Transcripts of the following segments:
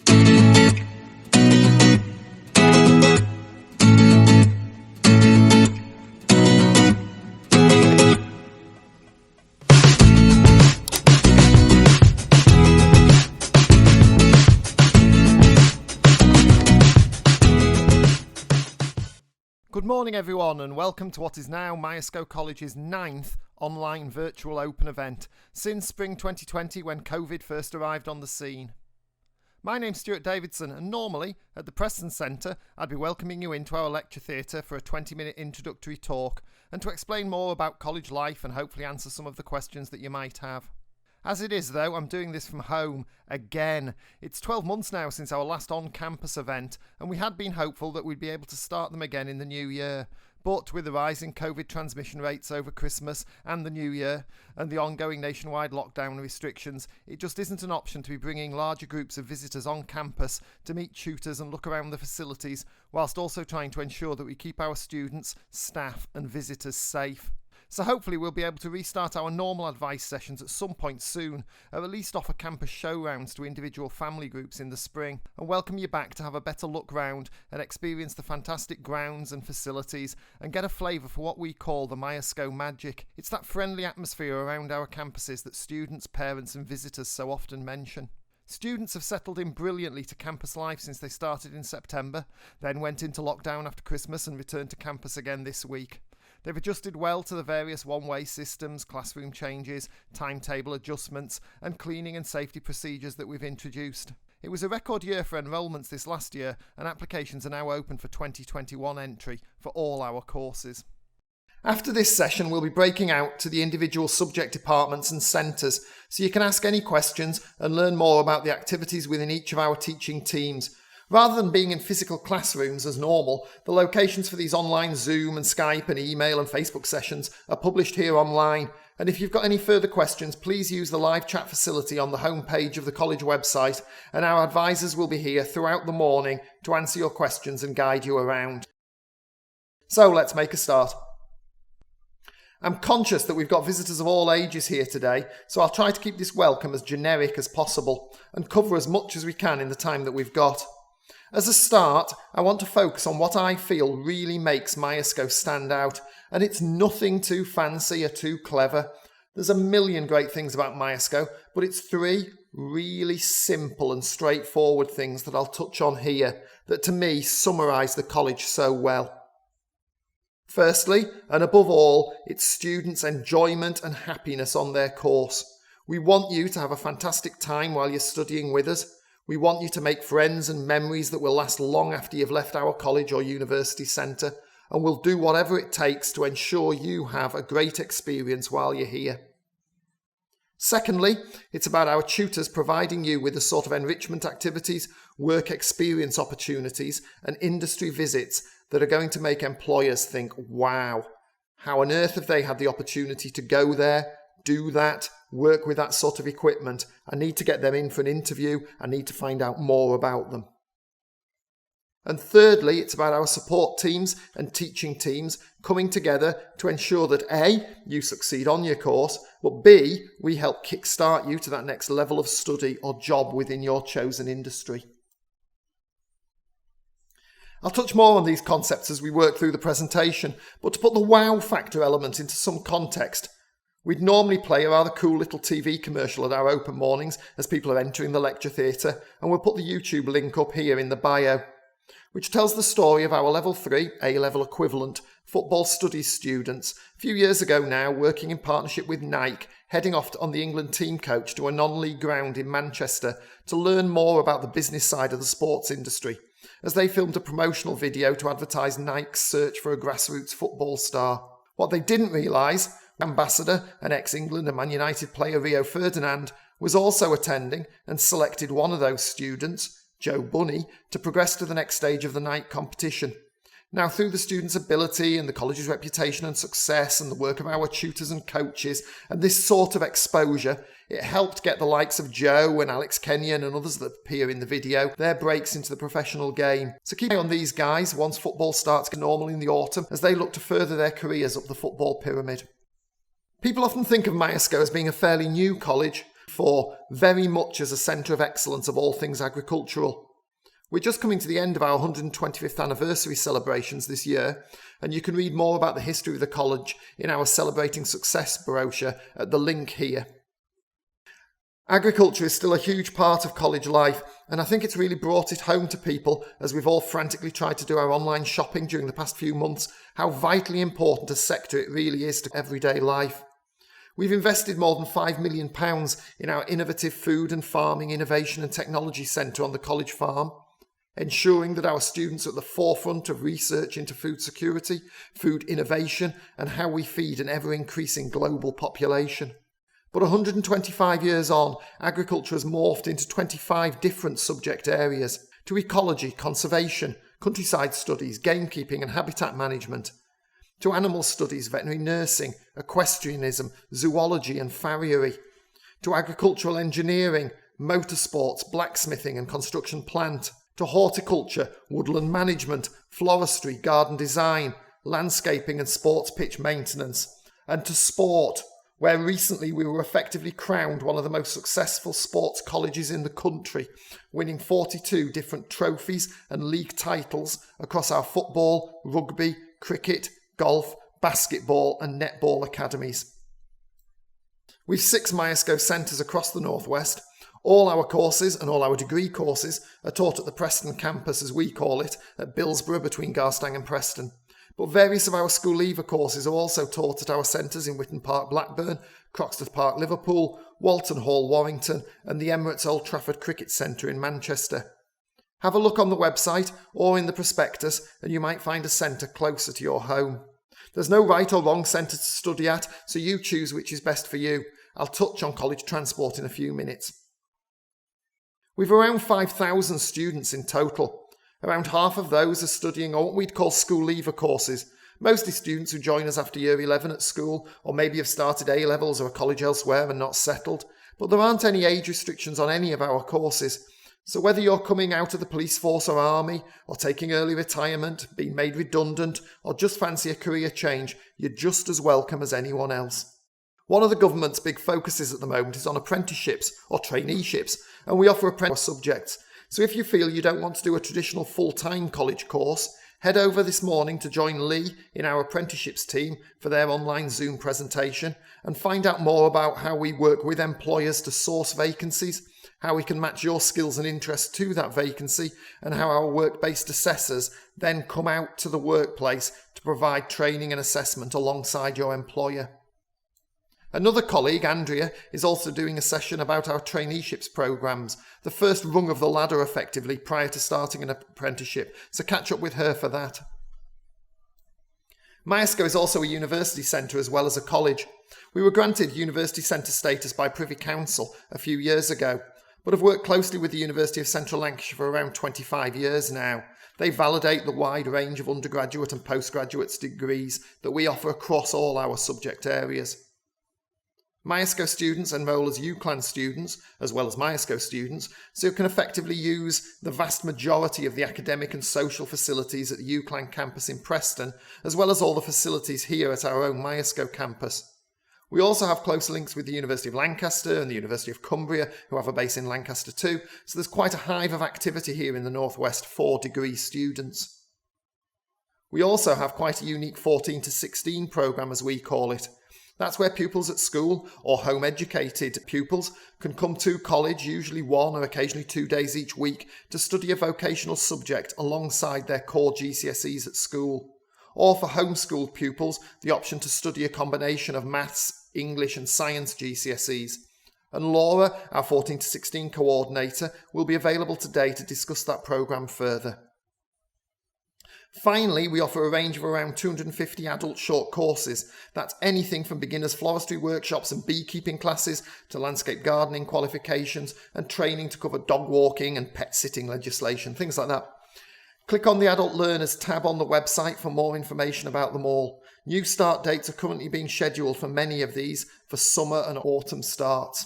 Good morning everyone, and welcome to what is now Myerscough College's 9th online virtual open event since spring 2020 when COVID first arrived on the scene. My name's Stuart Davidson, and normally at the Preston Centre I'd be welcoming you into our lecture theatre for a 20-minute introductory talk and to explain more about college life and hopefully answer some of the questions that you might have. As it is though, I'm doing this from home again. It's 12 months now since our last on-campus event, and we had been hopeful that we'd be able to start them again in the new year. But with the rising COVID transmission rates over Christmas and the new year, and the ongoing nationwide lockdown restrictions, it just isn't an option to be bringing larger groups of visitors on campus to meet tutors and look around the facilities, whilst also trying to ensure that we keep our students, staff and visitors safe. So hopefully we'll be able to restart our normal advice sessions at some point soon, or at least offer campus show rounds to individual family groups in the spring, and welcome you back to have a better look round and experience the fantastic grounds and facilities and get a flavour for what we call the Myerscough magic. It's that friendly atmosphere around our campuses that students, parents and visitors so often mention. Students have settled in brilliantly to campus life since they started in September, then went into lockdown after Christmas and returned to campus again this week. They've adjusted well to the various one-way systems, classroom changes, timetable adjustments and cleaning and safety procedures that we've introduced. It was a record year for enrolments this last year, and applications are now open for 2021 entry for all our courses. After this session, we'll be breaking out to the individual subject departments and centres, so you can ask any questions and learn more about the activities within each of our teaching teams. Rather than being in physical classrooms as normal, the locations for these online Zoom and Skype and email and Facebook sessions are published here online. And if you've got any further questions, please use the live chat facility on the homepage of the college website, and our advisors will be here throughout the morning to answer your questions and guide you around. So let's make a start. I'm conscious that we've got visitors of all ages here today, so I'll try to keep this welcome as generic as possible and cover as much as we can in the time that we've got. As a start, I want to focus on what I feel really makes Myerscough stand out, and it's nothing too fancy or too clever. There's a million great things about Myerscough, but it's 3 really simple and straightforward things that I'll touch on here that to me summarise the college so well. Firstly, and above all, it's students' enjoyment and happiness on their course. We want you to have a fantastic time while you're studying with us. We want you to make friends and memories that will last long after you've left our college or university centre, and we'll do whatever it takes to ensure you have a great experience while you're here. Secondly, it's about our tutors providing you with the sort of enrichment activities, work experience opportunities and industry visits that are going to make employers think, wow, how on earth have they had the opportunity to go there, do that, work with that sort of equipment? I need to get them in for an interview. I need to find out more about them. And thirdly, it's about our support teams and teaching teams coming together to ensure that A, you succeed on your course, but B, we help kickstart you to that next level of study or job within your chosen industry. I'll touch more on these concepts as we work through the presentation, but to put the wow factor element into some context, we'd normally play a rather cool little TV commercial at our open mornings as people are entering the lecture theatre, and we'll put the YouTube link up here in the bio, which tells the story of our Level 3, A-level equivalent, football studies students, a few years ago now working in partnership with Nike, heading off on the England team coach to a non-league ground in Manchester to learn more about the business side of the sports industry, as they filmed a promotional video to advertise Nike's search for a grassroots football star. What they didn't realise, Ambassador and ex-England and Man United player Rio Ferdinand was also attending and selected one of those students, Joe Bunny, to progress to the next stage of the Nike competition. Now, through the students' ability and the college's reputation and success and the work of our tutors and coaches and this sort of exposure, it helped get the likes of Joe and Alex Kenyon and others that appear in the video their breaks into the professional game. So keep an eye on these guys once football starts normal in the autumn as they look to further their careers up the football pyramid. People often think of Myerscough as being a fairly new college, for very much as a centre of excellence of all things agricultural. We're just coming to the end of our 125th anniversary celebrations this year, and you can read more about the history of the college in our Celebrating Success brochure at the link here. Agriculture is still a huge part of college life, and I think it's really brought it home to people as we've all frantically tried to do our online shopping during the past few months, how vitally important a sector it really is to everyday life. We've invested more than £5 million in our innovative food and farming innovation and technology centre on the college farm, ensuring that our students are at the forefront of research into food security, food innovation, and how we feed an ever-increasing global population. But 125 years on, agriculture has morphed into 25 different subject areas, to ecology, conservation, countryside studies, gamekeeping and habitat management, to animal studies, veterinary nursing, equestrianism, zoology and farriery, to agricultural engineering, motorsports, blacksmithing and construction plant, to horticulture, woodland management, floristry, garden design, landscaping and sports pitch maintenance, and to sport, where recently we were effectively crowned one of the most successful sports colleges in the country, winning 42 different trophies and league titles across our football, rugby, cricket, golf, basketball and netball academies. We've 6 Myerscough centres across the northwest. All our courses and all our degree courses are taught at the Preston campus, as we call it, at Billsborough between Garstang and Preston. But various of our school leaver courses are also taught at our centres in Witton Park, Blackburn, Croxteth Park, Liverpool, Walton Hall, Warrington, and the Emirates Old Trafford Cricket Centre in Manchester. Have a look on the website or in the prospectus and you might find a centre closer to your home. There's no right or wrong centre to study at, so you choose which is best for you. I'll touch on college transport in a few minutes. We've around 5,000 students in total. Around half of those are studying on what we'd call school leaver courses, mostly students who join us after year 11 at school or maybe have started A-levels or a college elsewhere and not settled. But there aren't any age restrictions on any of our courses. So whether you're coming out of the police force or army, or taking early retirement, being made redundant, or just fancy a career change, you're just as welcome as anyone else. One of the government's big focuses at the moment is on apprenticeships or traineeships, and we offer apprenticeship subjects. So if you feel you don't want to do a traditional full-time college course, head over this morning to join Lee in our apprenticeships team for their online Zoom presentation and find out more about how we work with employers to source vacancies, how we can match your skills and interests to that vacancy, and how our work-based assessors then come out to the workplace to provide training and assessment alongside your employer. Another colleague, Andrea, is also doing a session about our traineeships programmes, the first rung of the ladder effectively prior to starting an apprenticeship, so catch up with her for that. Myerscough is also a university centre as well as a college. We were granted university centre status by Privy Council a few years ago, but have worked closely with the University of Central Lancashire for around 25 years now. They validate the wide range of undergraduate and postgraduate degrees that we offer across all our subject areas. Myerscough students enrol as UCLan students, as well as Myerscough students, so you can effectively use the vast majority of the academic and social facilities at the UCLan campus in Preston, as well as all the facilities here at our own Myerscough campus. We also have close links with the University of Lancaster and the University of Cumbria, who have a base in Lancaster too, so there's quite a hive of activity here in the Northwest for degree students. We also have quite a unique 14 to 16 programme, as we call it. That's where pupils at school or home educated pupils can come to college, usually 1 or occasionally 2 days each week, to study a vocational subject alongside their core GCSEs at school. Or for homeschooled pupils, the option to study a combination of maths, English and science GCSEs. And Laura, our 14 to 16 coordinator, will be available today to discuss that programme further. Finally, we offer a range of around 250 adult short courses. That's anything from beginners floristry workshops and beekeeping classes to landscape gardening qualifications and training to cover dog walking and pet sitting legislation, things like that. Click on the Adult Learners tab on the website for more information about them all. New start dates are currently being scheduled for many of these for summer and autumn starts.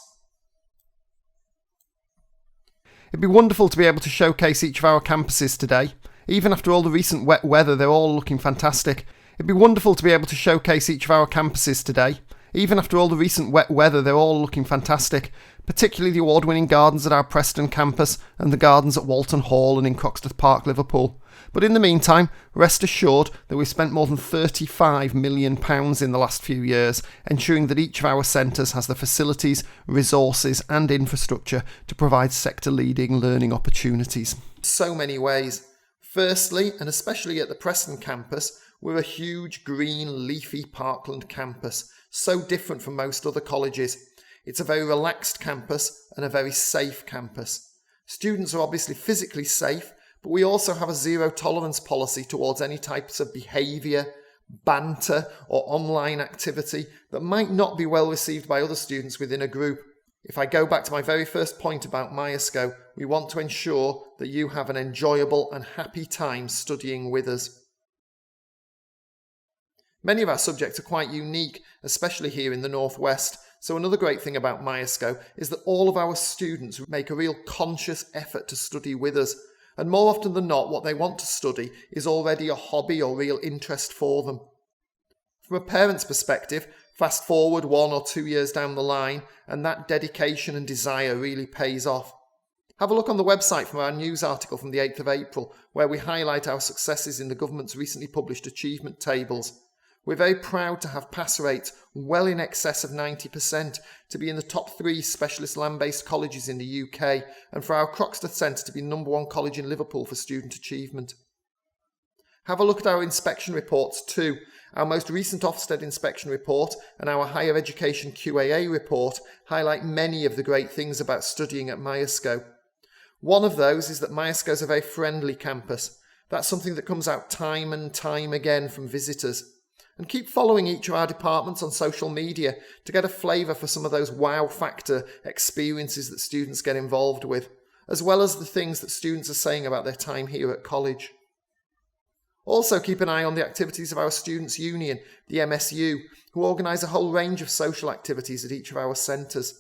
It'd be wonderful to be able to showcase each of our campuses today. Even after all the recent wet weather, they're all looking fantastic. It'd be wonderful to be able to showcase each of our campuses today. Even after all the recent wet weather, they're all looking fantastic, particularly the award-winning gardens at our Preston campus and the gardens at Walton Hall and in Croxteth Park, Liverpool. But in the meantime, rest assured that we've spent more than £35 million in the last few years, ensuring that each of our centres has the facilities, resources and infrastructure to provide sector-leading learning opportunities. So many ways. Firstly, and especially at the Preston campus, we're a huge green leafy parkland campus, so different from most other colleges. It's a very relaxed campus and a very safe campus. Students are obviously physically safe, but we also have a zero tolerance policy towards any types of behaviour, banter or online activity that might not be well received by other students within a group. If I go back to my very first point about Myerscough, we want to ensure that you have an enjoyable and happy time studying with us. Many of our subjects are quite unique, especially here in the Northwest, so another great thing about Myerscough is that all of our students make a real conscious effort to study with us, and more often than not what they want to study is already a hobby or real interest for them. From a parent's perspective, fast forward 1 or 2 years down the line and that dedication and desire really pays off. Have a look on the website from our news article from the 8th of April where we highlight our successes in the government's recently published achievement tables. We're very proud to have pass rates well in excess of 90%, to be in the top 3 specialist land-based colleges in the UK, and for our Croxteth Centre to be #1 college in Liverpool for student achievement. Have a look at our inspection reports too. Our most recent Ofsted inspection report and our Higher Education QAA report highlight many of the great things about studying at Myerscough. One of those is that Myerscough is a very friendly campus. That's something that comes out time and time again from visitors. And keep following each of our departments on social media to get a flavour for some of those wow factor experiences that students get involved with, as well as the things that students are saying about their time here at college. Also keep an eye on the activities of our Students' Union, the MSU, who organise a whole range of social activities at each of our centres.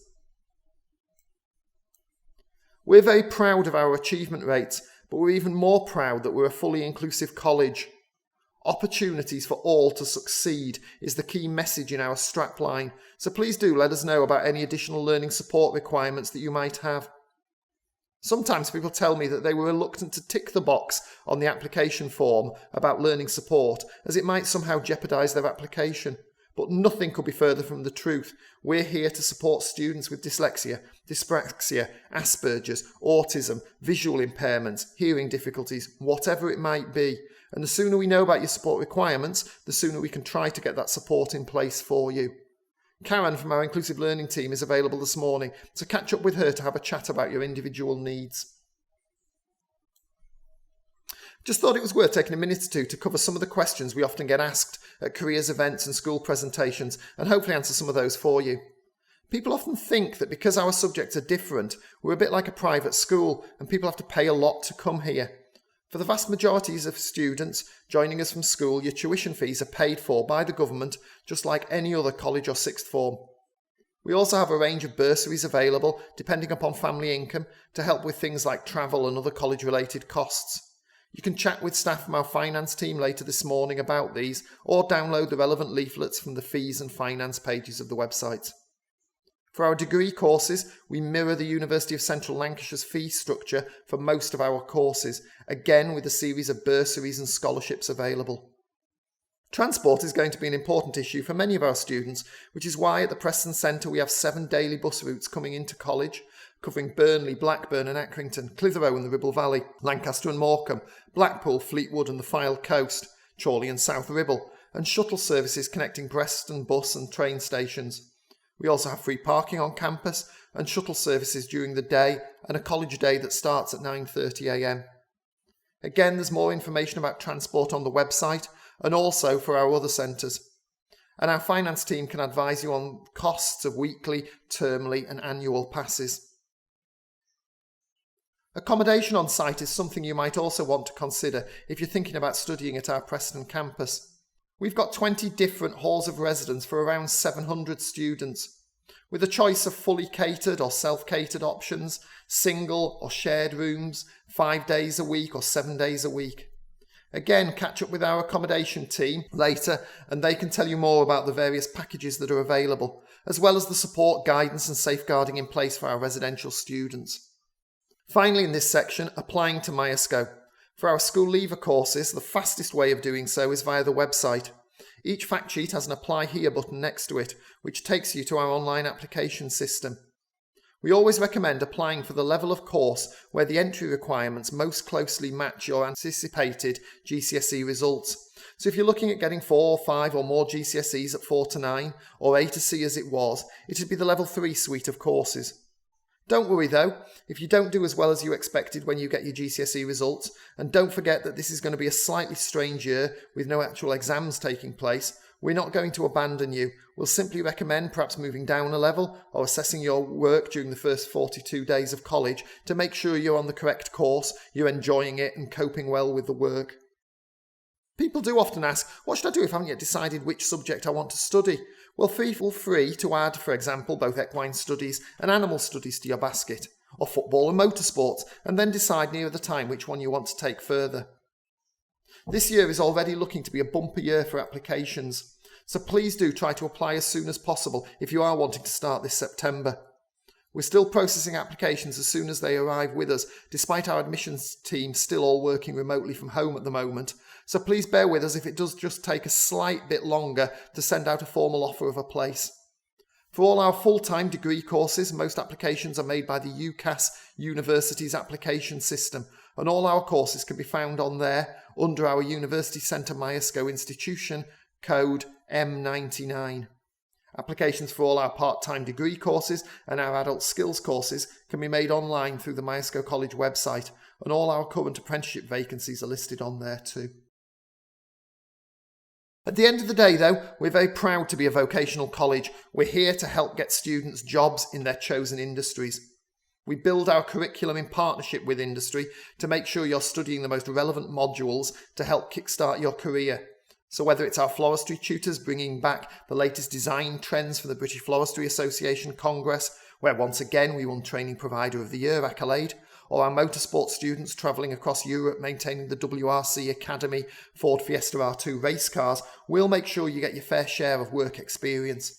We're very proud of our achievement rates, but we're even more proud that we're a fully inclusive college. Opportunities for all to succeed is the key message in our strapline, so please do let us know about any additional learning support requirements that you might have. Sometimes people tell me that they were reluctant to tick the box on the application form about learning support, as it might somehow jeopardise their application. But nothing could be further from the truth. We're here to support students with dyslexia, dyspraxia, Asperger's, autism, visual impairments, hearing difficulties, whatever it might be. And the sooner we know about your support requirements, the sooner we can try to get that support in place for you. Karen from our Inclusive Learning team is available this morning, so catch up with her to have a chat about your individual needs. Just thought it was worth taking a minute or two to cover some of the questions we often get asked at careers events and school presentations, and hopefully answer some of those for you. People often think that because our subjects are different, we're a bit like a private school and people have to pay a lot to come here. For the vast majorities of students joining us from school, your tuition fees are paid for by the government, just like any other college or sixth form. We also have a range of bursaries available, depending upon family income, to help with things like travel and other college-related costs. You can chat with staff from our finance team later this morning about these, or download the relevant leaflets from the fees and finance pages of the website. For our degree courses, we mirror the University of Central Lancashire's fee structure for most of our courses, again with a series of bursaries and scholarships available. Transport is going to be an important issue for many of our students, which is why at the Preston Centre we have 7 daily bus routes coming into college, covering Burnley, Blackburn and Accrington, Clitheroe and the Ribble Valley, Lancaster and Morecambe, Blackpool, Fleetwood and the Fylde Coast, Chorley and South Ribble, and shuttle services connecting Preston bus and train stations. We also have free parking on campus and shuttle services during the day and a college day that starts at 9:30 a.m. Again, there's more information about transport on the website and also for our other centres. And our finance team can advise you on costs of weekly, termly and annual passes. Accommodation on site is something you might also want to consider if you're thinking about studying at our Preston campus. We've got 20 different halls of residence for around 700 students, with a choice of fully catered or self-catered options, single or shared rooms, 5 days a week or 7 days a week. Again, catch up with our accommodation team later and they can tell you more about the various packages that are available, as well as the support, guidance and safeguarding in place for our residential students. Finally, in this section, applying to Myerscough. For our school leaver courses, the fastest way of doing so is via the website. Each fact sheet has an Apply Here button next to it, which takes you to our online application system. We always recommend applying for the level of course where the entry requirements most closely match your anticipated GCSE results. So if you're looking at getting 4 or 5 or more GCSEs at 4 to 9, or A to C as it was, it'd be the level 3 suite of courses. Don't worry though, if you don't do as well as you expected when you get your GCSE results, and don't forget that this is going to be a slightly strange year with no actual exams taking place, we're not going to abandon you. We'll simply recommend perhaps moving down a level or assessing your work during the first 42 days of college to make sure you're on the correct course, you're enjoying it and coping well with the work. People do often ask, what should I do if I haven't yet decided which subject I want to study? Well, feel free to add, for example, both equine studies and animal studies to your basket, or football and motorsports, and then decide near the time which one you want to take further. This year is already looking to be a bumper year for applications, so please do try to apply as soon as possible if you are wanting to start this September. We're still processing applications as soon as they arrive with us, despite our admissions team still all working remotely from home at the moment, so please bear with us if it does just take a slight bit longer to send out a formal offer of a place. For all our full-time degree courses, most applications are made by the UCAS University's application system, and all our courses can be found on there under our University Centre Myerscough institution code M99. Applications for all our part-time degree courses and our adult skills courses can be made online through the Myerscough College website, and all our current apprenticeship vacancies are listed on there too. At the end of the day though, we're very proud to be a vocational college. We're here to help get students jobs in their chosen industries. We build our curriculum in partnership with industry to make sure you're studying the most relevant modules to help kickstart your career. So whether it's our floristry tutors bringing back the latest design trends for the British Floristry Association Congress, where once again we won Training Provider of the Year accolade, or our motorsport students travelling across Europe maintaining the WRC Academy Ford Fiesta R2 race cars, we'll make sure you get your fair share of work experience.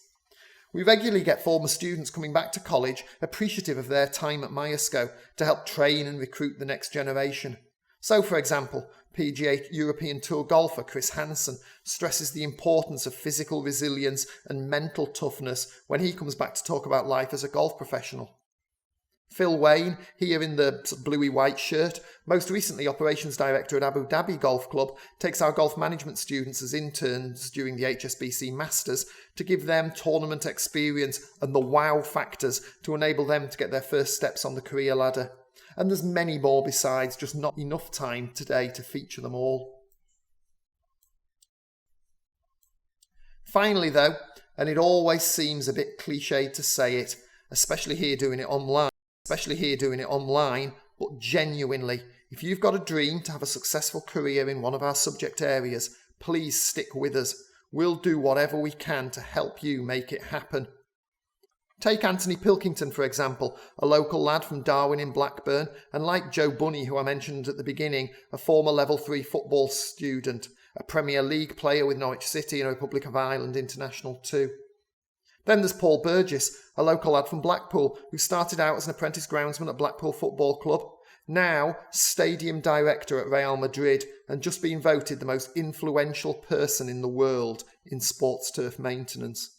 We regularly get former students coming back to college appreciative of their time at Myerscough to help train and recruit the next generation. So, for example, PGA European Tour golfer Chris Hansen stresses the importance of physical resilience and mental toughness when he comes back to talk about life as a golf professional. Phil Wayne, here in the bluey-white shirt, most recently operations director at Abu Dhabi Golf Club, takes our golf management students as interns during the HSBC Masters to give them tournament experience and the wow factors to enable them to get their first steps on the career ladder. And there's many more besides, just not enough time today to feature them all. Finally though, and it always seems a bit cliched to say it, especially here doing it online, but genuinely, if you've got a dream to have a successful career in one of our subject areas, please stick with us. We'll do whatever we can to help you make it happen. Take Anthony Pilkington, for example, a local lad from Darwin in Blackburn, and like Joe Bunny, who I mentioned at the beginning, a former Level 3 football student, a Premier League player with Norwich City and Republic of Ireland international too. Then there's Paul Burgess, a local lad from Blackpool, who started out as an apprentice groundsman at Blackpool Football Club, now stadium director at Real Madrid, and just been voted the most influential person in the world in sports turf maintenance.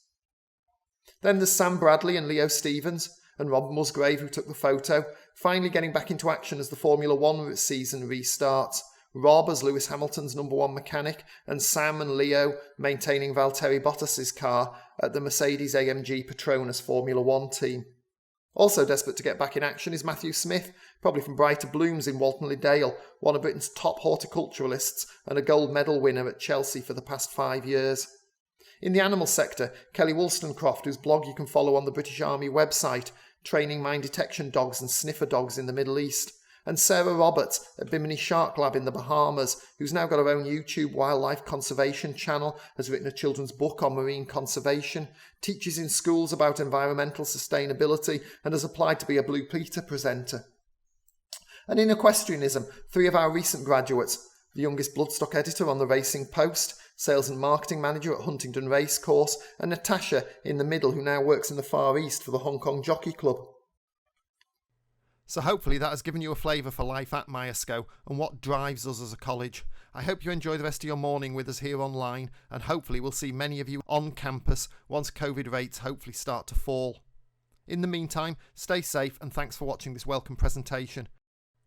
Then there's Sam Bradley and Leo Stevens, and Rob Musgrave, who took the photo, finally getting back into action as the Formula 1 season restarts. Rob as Lewis Hamilton's #1 mechanic, and Sam and Leo maintaining Valtteri Bottas's car at the Mercedes-AMG Petronas Formula 1 team. Also desperate to get back in action is Matthew Smith, probably from Brighter Blooms in Walton Le Dale, one of Britain's top horticulturalists and a gold medal winner at Chelsea for the past 5 years. In the animal sector, Kelly Wollstonecroft, whose blog you can follow on the British Army website, training mine detection dogs and sniffer dogs in the Middle East. And Sarah Roberts at Bimini Shark Lab in the Bahamas, who's now got her own YouTube wildlife conservation channel, has written a children's book on marine conservation, teaches in schools about environmental sustainability, and has applied to be a Blue Peter presenter. And in equestrianism, 3 of our recent graduates, the youngest bloodstock editor on the Racing Post, sales and marketing manager at Huntingdon Racecourse, and Natasha in the middle, who now works in the Far East for the Hong Kong Jockey Club. So hopefully that has given you a flavour for life at Myerscough and what drives us as a college. I hope you enjoy the rest of your morning with us here online, and hopefully we'll see many of you on campus once COVID rates hopefully start to fall. In the meantime, stay safe and thanks for watching this welcome presentation.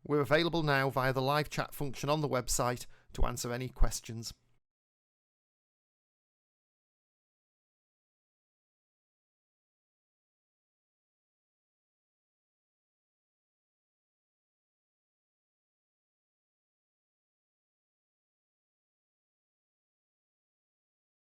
We're available now via the live chat function on the website to answer any questions.